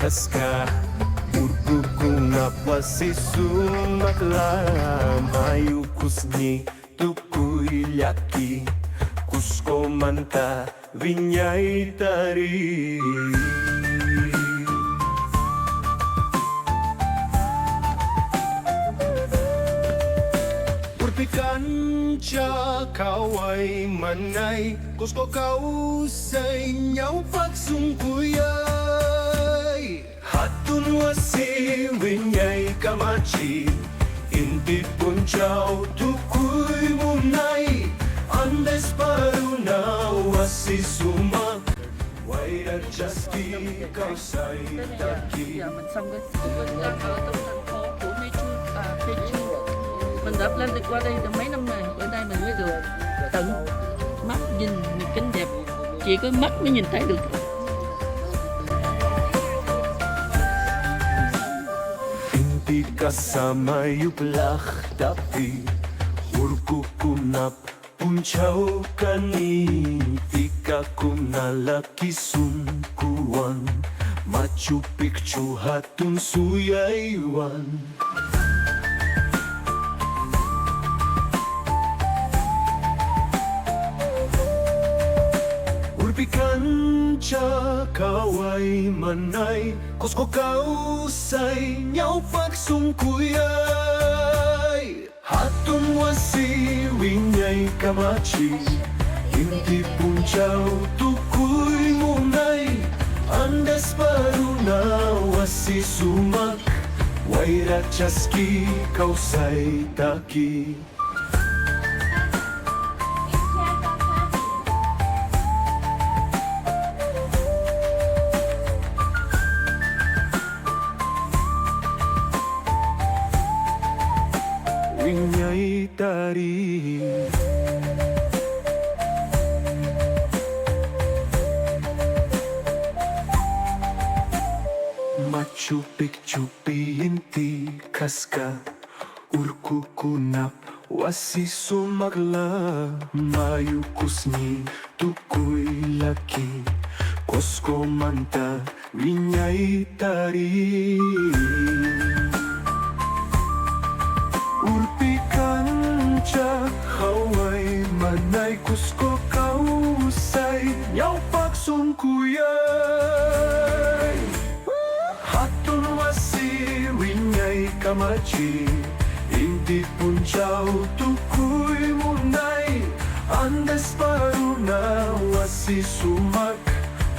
kaska Urkukuna pasisumakla Mayu kusni tukui lyaki Kusko manta vinyai tari Urpikancha kawai manai Kusko kau say nhau pagsungkuyay Hatun wasi winyay kamachi Inti puncaw tukuy munay Andes paruna wasi sumak Why are just kau say taki Mình xong cái ở trong thành phố của Machu Picchu. Mình đã lên được qua đây từ mấy năm rồi, ở đây mình mới được tận mắt nhìn cảnh đẹp, chỉ có mắt mới nhìn thấy được. Hindi kasama yuplak tapi Urkukunap puncaw kani Tika kunalaki sungkuan Machu Picchu hatun suyaywan Urpikancha kaway manay Kusko kausay nhau pagsungkuyay Hatun wasi winyay kamachi Hindi puncaw tukuy munay Andes paruna wasi sumak Waira chaski kausay taki Winyay tari Machu Picchu pinti kaska Urkukunap wasi sumagla Mayu kusni tukuy laki Kosko manta winyay tari Urpikancha haway manay Kusko kausay nhau pagsungkuyay Hatun wasi winyay kamachi Hindi puncaw tukuy munay Andes paruna wasi sumak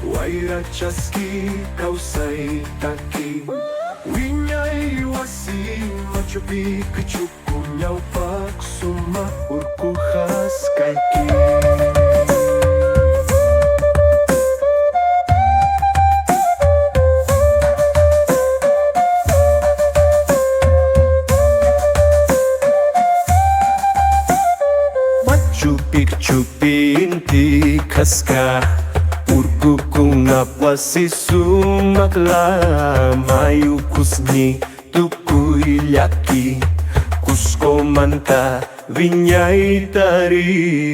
Waira chaski kausay taki Winyay wasi Machu Picchu punyaw pagsuma Urkuhas kayki Machu Picchu pinti kaska Urkukunap wasi sumakla Mayu kusni tukuy lyaki Kusko manta vinyay tari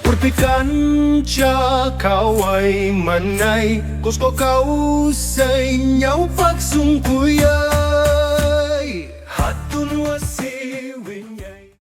Urpikancha kaway manay Kusko kausay nhau pagsungkuyay